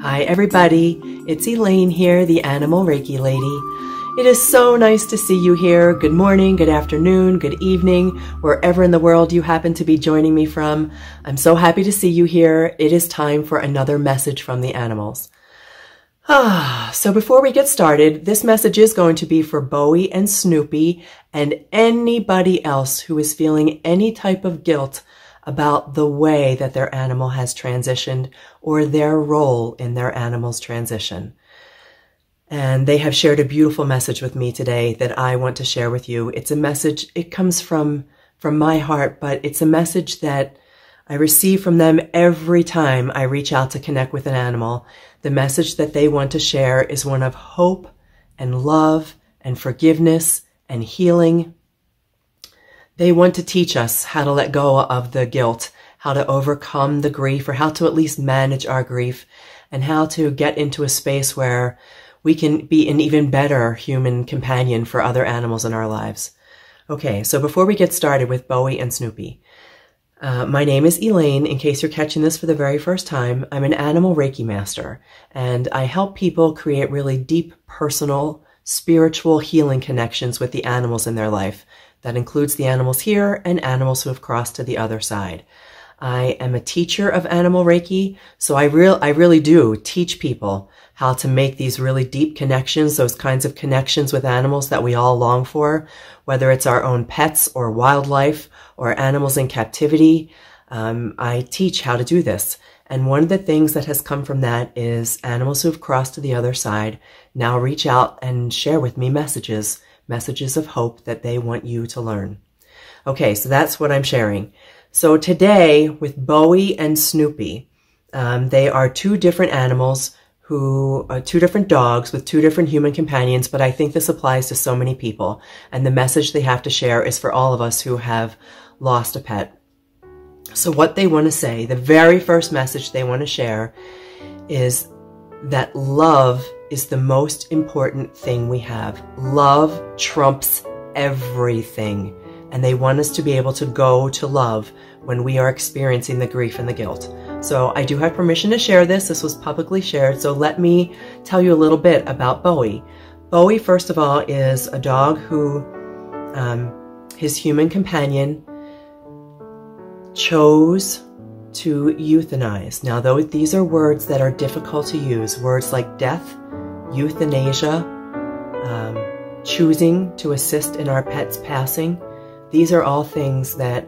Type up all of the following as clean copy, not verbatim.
Hi everybody, it's Elaine here, the Animal Reiki Lady. It is so nice to see you here. Good morning, good afternoon, good evening, wherever in the world you happen to be joining me from. I'm so happy to see you here. It is time for another message from the animals. So before we get started, this message is going to be for Bowie and Snoopy and anybody else who is feeling any type of guilt about the way that their animal has transitioned or their role in their animal's transition. And they have shared a beautiful message with me today that I want to share with you. It's a message, it comes from my heart, but it's a message that I receive from them every time I reach out to connect with an animal. The message that they want to share is one of hope and love and forgiveness and healing. They want to teach us how to let go of the guilt, how to overcome the grief, or how to at least manage our grief, and how to get into a space where we can be an even better human companion for other animals in our lives. Okay, so before we get started with Bowie and Snoopy, my name is Elaine. In case you're catching this for the very first time, I'm an animal Reiki master, and I help people create really deep, personal, spiritual healing connections with the animals in their life. That includes the animals here and animals who have crossed to the other side. I am a teacher of animal Reiki, so I really do teach people how to make these really deep connections, those kinds of connections with animals that we all long for, whether it's our own pets or wildlife or animals in captivity. I teach how to do this. And one of the things that has come from that is animals who have crossed to the other side now reach out and share with me messages of hope that they want you to learn. Okay, so that's what I'm sharing. So today with Bowie and Snoopy, they are two different animals two different dogs with two different human companions, but I think this applies to so many people. And the message they have to share is for all of us who have lost a pet. So what they want to say, the very first message they want to share is that love is the most important thing we have. Love trumps everything. And they want us to be able to go to love when we are experiencing the grief and the guilt. So I do have permission to share this. This was publicly shared. So let me tell you a little bit about Bowie. Bowie, first of all, is a dog who his human companion chose to euthanize. Now, these are words that are difficult to use. Words like death, euthanasia, choosing to assist in our pet's passing. These are all things that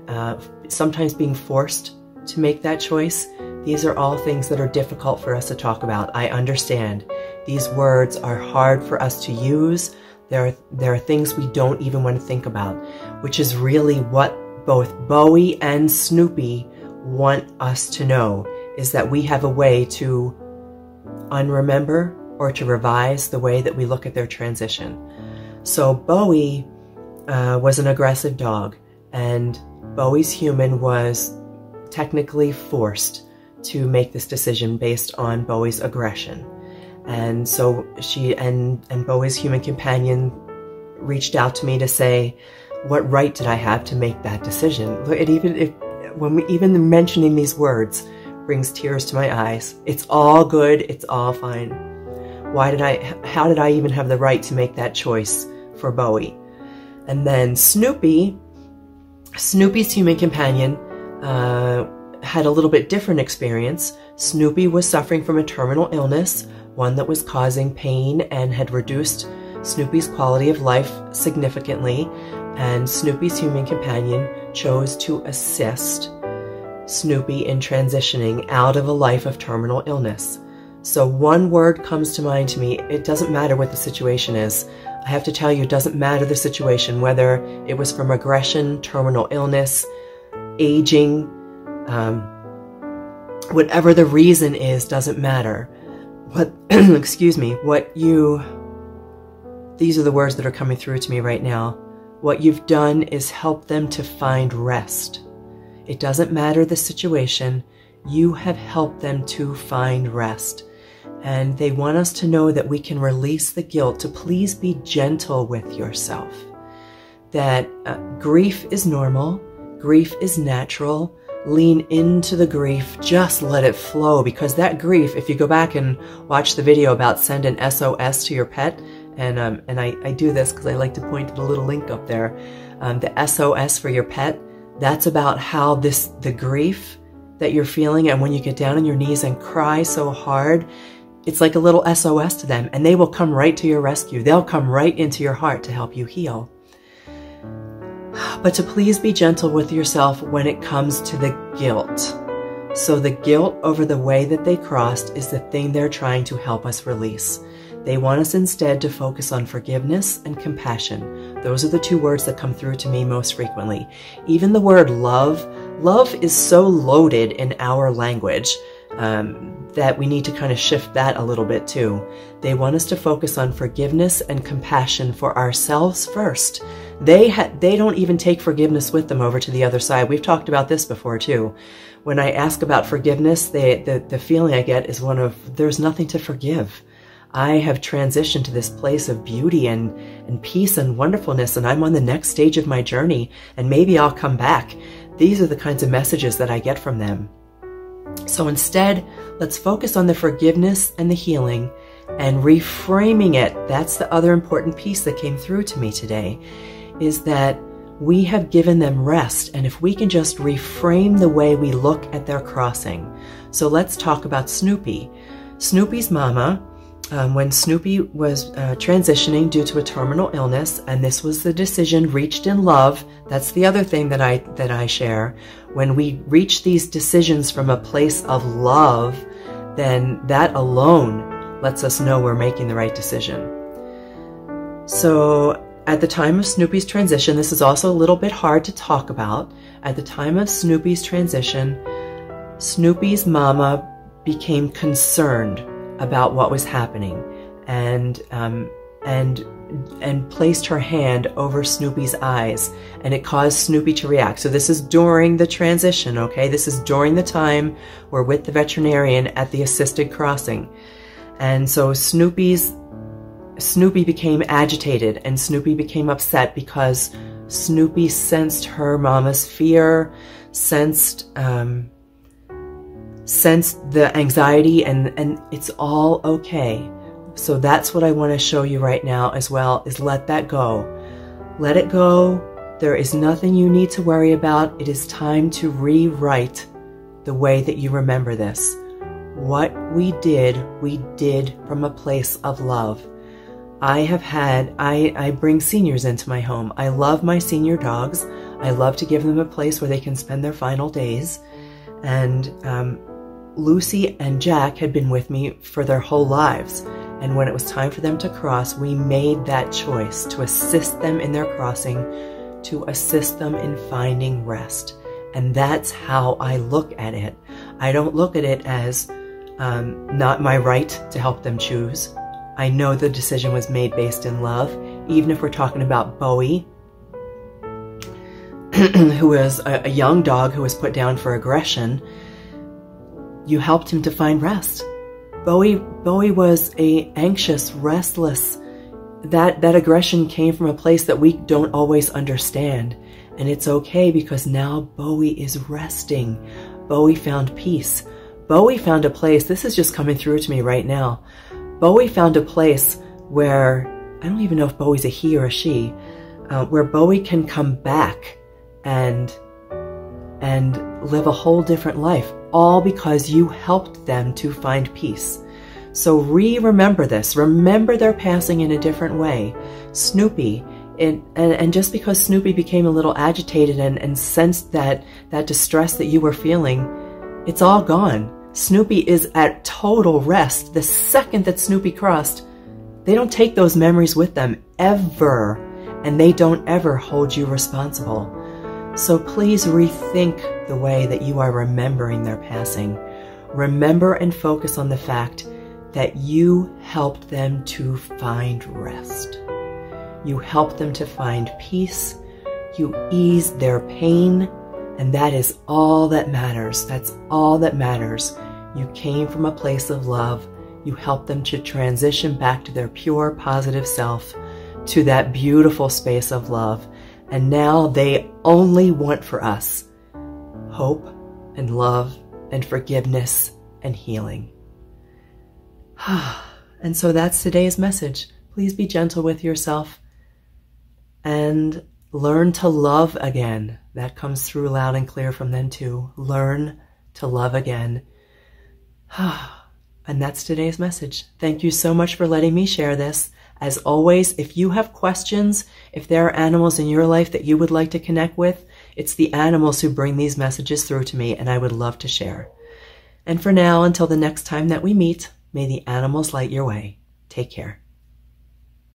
sometimes being forced to make that choice. These are all things that are difficult for us to talk about. I understand. These words are hard for us to use. There are things we don't even want to think about, which is really what both Bowie and Snoopy want us to know, is that we have a way to unremember or to revise the way that we look at their transition. So Bowie was an aggressive dog, and Bowie's human was technically forced to make this decision based on Bowie's aggression. And so she and Bowie's human companion reached out to me to say, what right did I have to make that decision? Even mentioning these words brings tears to my eyes. It's all good. It's all fine. How did I even have the right to make that choice for Bowie? And then Snoopy's human companion had a little bit different experience. Snoopy was suffering from a terminal illness, one that was causing pain and had reduced Snoopy's quality of life significantly, and Snoopy's human companion chose to assist Snoopy in transitioning out of a life of terminal illness. So one word comes to mind to me. It doesn't matter what the situation is. I have to tell you, it doesn't matter the situation, whether it was from aggression, terminal illness, aging, whatever the reason is, doesn't matter. These are the words that are coming through to me right now. What you've done is help them to find rest. It doesn't matter the situation, you have helped them to find rest. And they want us to know that we can release the guilt, to please be gentle with yourself. That grief is normal. Grief is natural. Lean into the grief. Just let it flow, because that grief, if you go back and watch the video about send an SOS to your pet, and I do this because I like to point to the little link up there, the SOS for your pet, that's about how the grief that you're feeling, and when you get down on your knees and cry so hard, it's like a little SOS to them, and they will come right to your rescue. They'll come right into your heart to help you heal. But to please be gentle with yourself when it comes to the guilt. So the guilt over the way that they crossed is the thing they're trying to help us release. They want us instead to focus on forgiveness and compassion. Those are the two words that come through to me most frequently. Even the word love. Love is so loaded in our language that we need to kind of shift that a little bit too. They want us to focus on forgiveness and compassion for ourselves first. They don't even take forgiveness with them over to the other side. We've talked about this before too. When I ask about forgiveness, the feeling I get is one of, there's nothing to forgive. I have transitioned to this place of beauty and peace and wonderfulness, and I'm on the next stage of my journey, and maybe I'll come back. These are the kinds of messages that I get from them. So instead, let's focus on the forgiveness and the healing and reframing it. That's the other important piece that came through to me today, is that we have given them rest. And if we can just reframe the way we look at their crossing. So let's talk about Snoopy. Snoopy's mama, when Snoopy was transitioning due to a terminal illness, and this was the decision reached in love. That's the other thing that I share. When we reach these decisions from a place of love, then that alone lets us know we're making the right decision. So at the time of Snoopy's transition, this is also a little bit hard to talk about. At the time of Snoopy's transition, Snoopy's mama became concerned about what was happening, and placed her hand over Snoopy's eyes, and it caused Snoopy to react. So this is during the transition, okay? This is during the time we're with the veterinarian at the assisted crossing. And so Snoopy became agitated, and Snoopy became upset because Snoopy sensed her mama's fear, sensed the anxiety, and it's all okay. So that's what I want to show you right now as well, is let that go. Let it go. There is nothing you need to worry about. It is time to rewrite the way that you remember this. What we did from a place of love. I bring seniors into my home. I love my senior dogs. I love to give them a place where they can spend their final days. And Lucy and Jack had been with me for their whole lives. And when it was time for them to cross, we made that choice to assist them in their crossing, to assist them in finding rest. And that's how I look at it. I don't look at it as not my right to help them choose. I know the decision was made based in love. Even if we're talking about Bowie, who was a young dog who was put down for aggression, you helped him to find rest. Bowie was anxious, restless. That aggression came from a place that we don't always understand. And it's okay, because now Bowie is resting. Bowie found peace. Bowie found a place, this is just coming through to me right now. Bowie found a place where, I don't even know if Bowie's a he or a she, where Bowie can come back and live a whole different life, all because you helped them to find peace. So remember this. Remember their passing in a different way. Snoopy, and just because Snoopy became a little agitated and sensed that distress that you were feeling, it's all gone. Snoopy is at total rest. The second that Snoopy crossed, they don't take those memories with them ever, and they don't ever hold you responsible. So please rethink the way that you are remembering their passing. Remember and focus on the fact that you helped them to find rest. You helped them to find peace. You eased their pain, and that is all that matters. That's all that matters. You came from a place of love. You helped them to transition back to their pure, positive self, to that beautiful space of love. And now they only want for us hope and love and forgiveness and healing. And so that's today's message. Please be gentle with yourself and learn to love again. That comes through loud and clear from them too. Learn to love again. And that's today's message. Thank you so much for letting me share this. As always, if you have questions, if there are animals in your life that you would like to connect with, it's the animals who bring these messages through to me, and I would love to share. And for now, until the next time that we meet, may the animals light your way. Take care.